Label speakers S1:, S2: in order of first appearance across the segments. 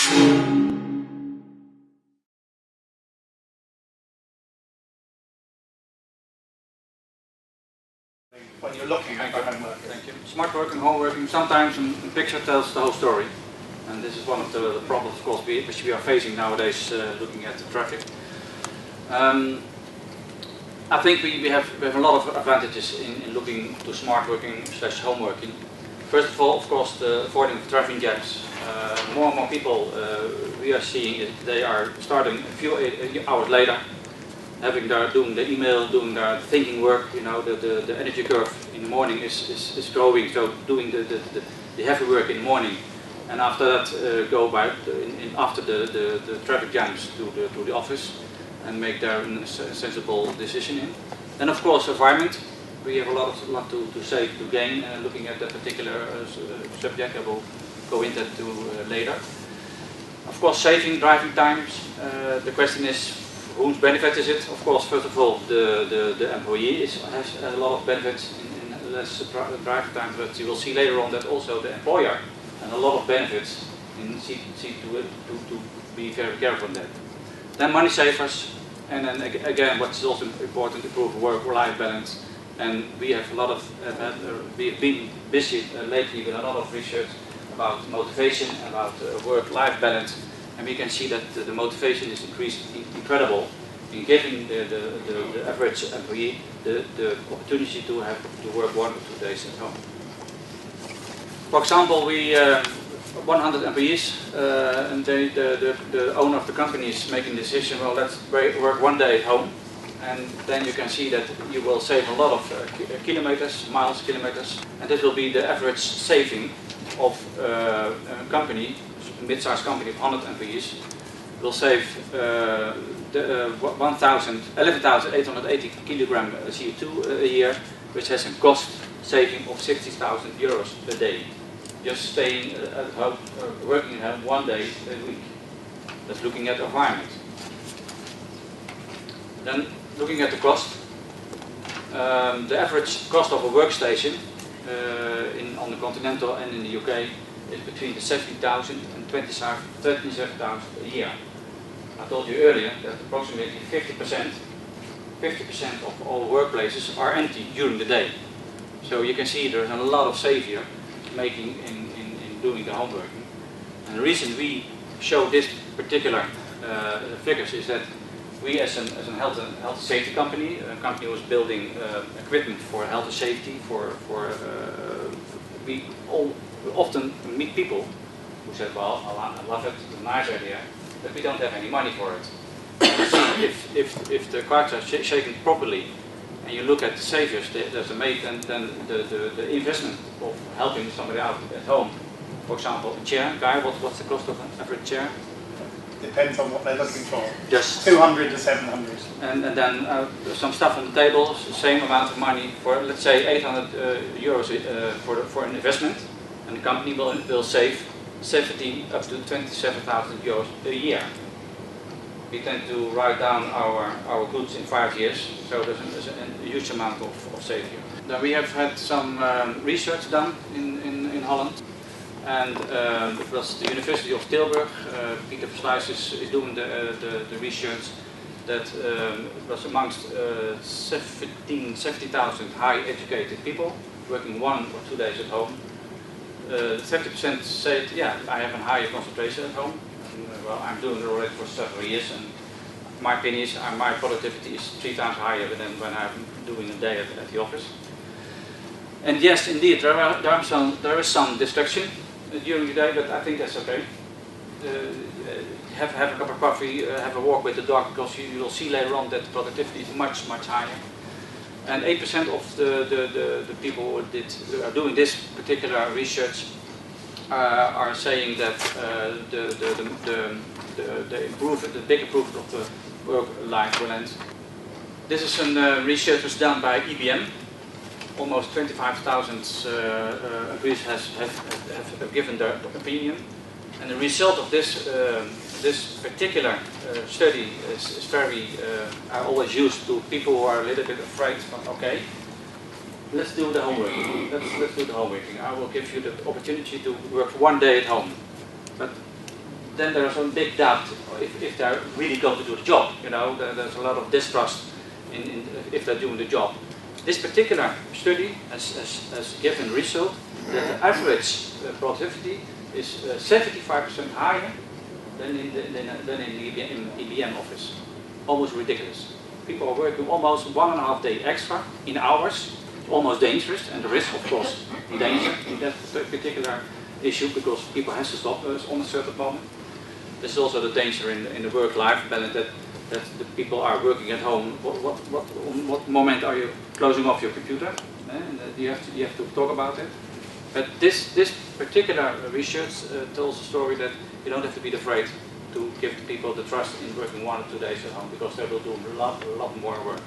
S1: When you're looking at homework.
S2: Thank you. Smart working, home working, sometimes a picture tells the whole story. And this is one of the problems, of course, which we are facing nowadays looking at the traffic. I think we have a lot of advantages in looking to smart working / home working. First of all, of course, the avoiding of traffic jams. More and more people we are seeing they are starting a few hours later, doing the email, doing their thinking work. You know, the energy curve in the morning is growing, so doing the heavy work in the morning, and after that after the traffic jams to the office and make their sensible decision in. Then of course environment. We have a lot to save, to gain, looking at that particular subject. I will go into that later. Of course, saving driving times. The question is, whose benefit is it? Of course, first of all, the employee has a lot of benefits in less driving time, but you will see later on that also the employer has a lot of benefits and see to be very careful on that. Then money savers, and then again, what's also important, improve work-life balance. And we have a lot of, we've been busy lately with a lot of research about motivation, about work-life balance, and we can see that the motivation is increased incredible in giving the average employee the opportunity to work 1 or 2 days at home. For example, we 100 employees, and the owner of the company is making the decision, well, let's work 1 day at home. And then you can see that you will save a lot of kilometers, and this will be the average saving of a company, a mid-sized company of 100 employees, will save 11,880 kilogram CO2 a year, which has a cost saving of 60,000 euros a day. Just staying at home, working at home 1 day a week. That's looking at the environment. Then, looking at the cost, the average cost of a workstation on the continental and in the UK is between the 17,000 and 27,000 a year. I told you earlier that approximately 50% of all workplaces are empty during the day. So you can see there's a lot of save here making in doing the homeworking. And the reason we show this particular figures is that we, as a health and safety company, a company was building equipment for health and safety. We often meet people who said, "Well, I love it, it's a nice idea, but we don't have any money for it." If the cards are shaken properly, and you look at the savings that are made, and then the investment of helping somebody out at home, for example, a chair, Guy, what's the cost of an average chair?
S1: Depends on what they're looking for.
S2: Just
S1: 200 to 700.
S2: And then some stuff on the table, same amount of money for, let's say, 800 euros for an investment, and the company will save 17 up to 27,000 euros a year. We tend to write down our goods in 5 years, so there's a huge amount of saving. Then we have had some research done in Holland. And it was the University of Tilburg. Peter Versluis is doing the research that was amongst 70,000 high educated people working 1 or 2 days at home. 70% said, yeah, I have a higher concentration at home. And, well, I'm doing it already for several years, and my opinion is my productivity is 3 times higher than when I'm doing a day at the office. And yes, indeed, there is some distraction during the day, but I think that's okay. Have a cup of coffee, have a walk with the dog, because you will see later on that the productivity is much higher. And 8% of the people who are doing this particular research are saying that the big improvement of the work-life balance. This is some research was done by IBM. Almost 25,000 employees have given their opinion, and the result of this particular study is very. I always use to people who are a little bit afraid. Okay, let's do the homework. Let's do the homework. I will give you the opportunity to work 1 day at home, but then there's a big doubt if they're really going to do the job. You know, there's a lot of distrust in if they're doing the job. This particular study has given result that the average productivity is 75% higher than in the EBM office. Almost ridiculous. People are working almost 1.5 days extra in hours. It's almost dangerous, and the risk, of course, the danger in that particular issue, because people have to stop on a certain moment. This is also the danger in the work-life balance, that the people are working at home. What moment are you closing off your computer? And you have to talk about it. But this particular research tells a story that you don't have to be afraid to give people the trust in working 1 or 2 days at home, because they will do a lot more work.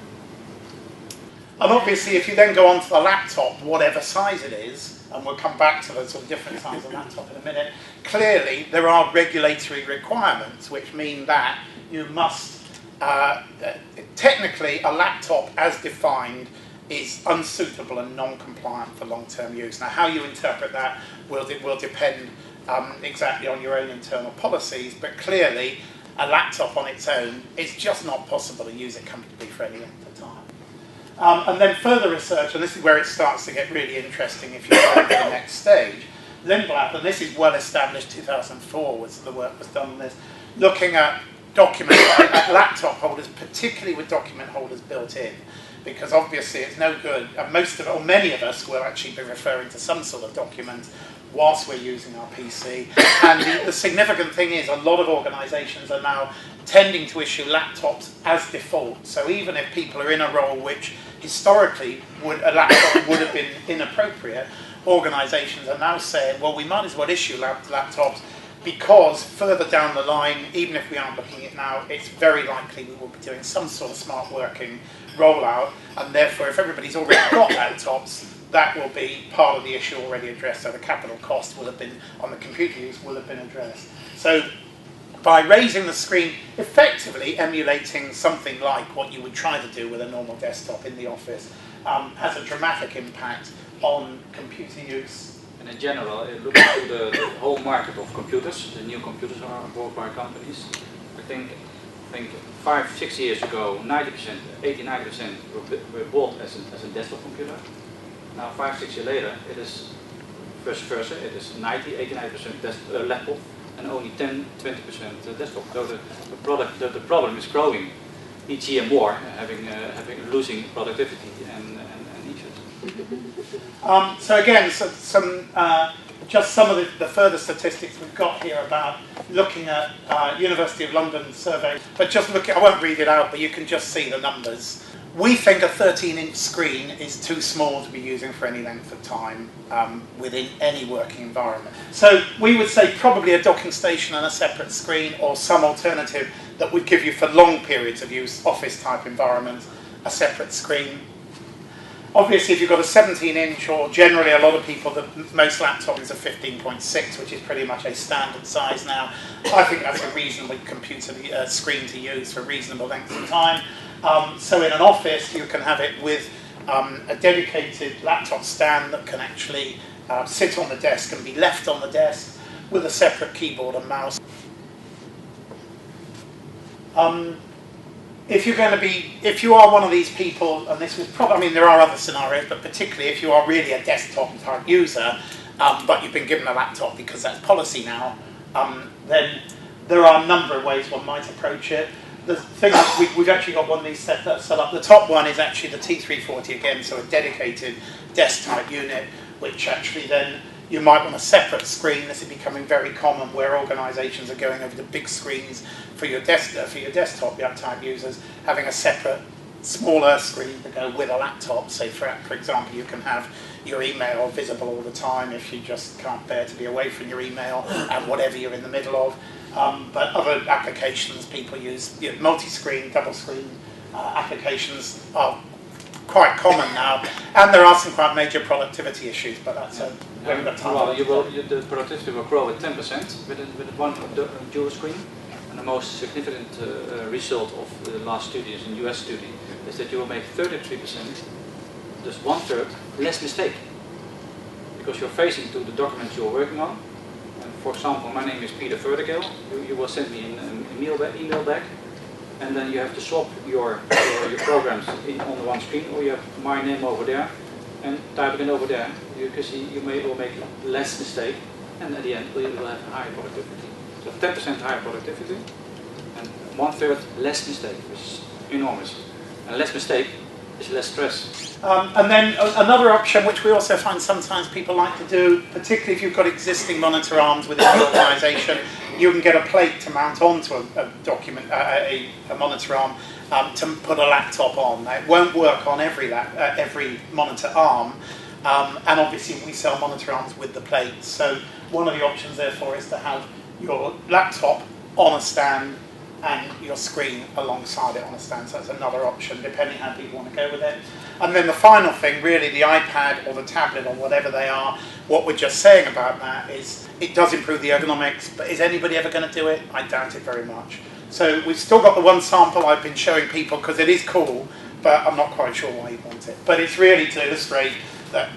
S1: And obviously, if you then go onto the laptop, whatever size it is, and we'll come back to the sort of different size of laptop in a minute, clearly there are regulatory requirements which mean that you must, technically a laptop as defined is unsuitable and non-compliant for long-term use. Now how you interpret that will depend exactly on your own internal policies, but clearly a laptop on its own, it's just not possible to use it comfortably for any length of time. And then further research, and this is where it starts to get really interesting if you go to the next stage. Lindblad, and this is well established, 2004 was the work was done on this, looking at document at laptop holders, particularly with document holders built in, because obviously it's no good, and most of it, or many of us will actually be referring to some sort of document whilst we're using our PC. And the significant thing is a lot of organisations are now tending to issue laptops as default. So even if people are in a role which historically a laptop would have been inappropriate, organisations are now saying, well, we might as well issue laptops, because further down the line, even if we aren't looking at it now, it's very likely we will be doing some sort of smart working rollout, and therefore if everybody's already got laptops, that will be part of the issue already addressed, so the capital cost will have been, on the computer use, will have been addressed. So by raising the screen, effectively emulating something like what you would try to do with a normal desktop in the office, has a dramatic impact on computer use.
S2: And in general, looking at the whole market of computers, the new computers are bought by companies. I think 5-6 years ago, 80-90% were bought as a desktop computer. Now 5-6 years later, it is vice versa. It is 89% laptop and only 10-20% desktop. So the problem is growing each year more, losing productivity and issues.
S1: So again, just some of the further statistics we've got here about looking at University of London survey, but just look at, I won't read it out, but you can just see the numbers. We think a 13-inch screen is too small to be using for any length of time within any working environment. So we would say probably a docking station and a separate screen, or some alternative that would give you for long periods of use, office type environments, a separate screen. Obviously, if you've got a 17-inch, or generally a lot of people, most laptops are 15.6, which is pretty much a standard size now. I think that's a reasonable computer screen to use for a reasonable length of time. So in an office, you can have it with a dedicated laptop stand that can actually sit on the desk and be left on the desk with a separate keyboard and mouse. If you are one of these people, and this was probably, I mean, there are other scenarios, but particularly if you are really a desktop type user, but you've been given a laptop because that's policy now, then there are a number of ways one might approach it. The thing is, we've actually got one of these set up. The top one is actually the T340 again, so a dedicated desk type unit, which actually then you might want a separate screen. This is becoming very common where organisations are going over to big screens for your desktop type users, having a separate smaller screen to go with a laptop. So for example, you can have your email visible all the time if you just can't bear to be away from your email and whatever you're in the middle of. But other applications, people use multi-screen, double-screen applications are quite common now, and there are some quite major productivity issues, but that's we haven't got time.
S2: Well, the productivity will grow at 10% with one dual screen, and the most significant result of the last studies, in US study, is that you will make 33%, just 1/3, less mistake, because you're facing to the documents you're working on, and for example, my name is Peter Verdegaal. You will send me an email back, and then you have to swap your programs on the one screen, or you have my name over there, and type it over there. You can see you will make less mistake, and at the end you will have higher productivity. So 10% higher productivity, and 1/3 less mistake, which is enormous. And less mistake is less stress.
S1: And then another option, which we also find sometimes people like to do, particularly if you've got existing monitor arms within the organisation, you can get a plate to mount onto a monitor arm to put a laptop on. Now, it won't work on every monitor arm, and obviously we sell monitor arms with the plates. So one of the options, therefore, is to have your laptop on a stand and your screen alongside it on a stand. So that's another option, depending how people want to go with it. And then the final thing, really, the iPad or the tablet or whatever they are, what we're just saying about that is it does improve the ergonomics, but is anybody ever going to do it? I doubt it very much. So we've still got the one sample I've been showing people because it is cool, but I'm not quite sure why you want it. But it's really to illustrate that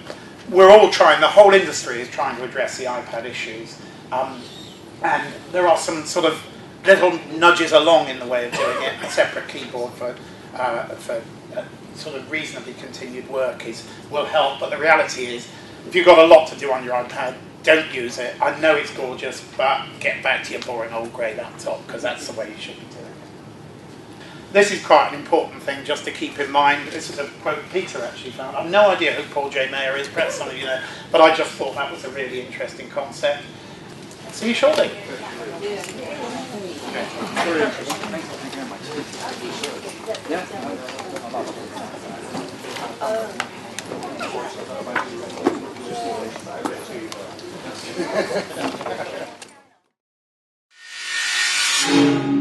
S1: we're all trying, the whole industry is trying to address the iPad issues. And there are some sort of little nudges along in the way of doing it. A separate keyboard for sort of reasonably continued work will help, but the reality is, if you've got a lot to do on your iPad, don't use it. I know it's gorgeous, but get back to your boring old grey laptop, because that's the way you should be doing it. This is quite an important thing just to keep in mind. This is a quote Peter actually found. I have no idea who Paul J. Mayer is, perhaps some of you know, but I just thought that was a really interesting concept. See you shortly. Yeah.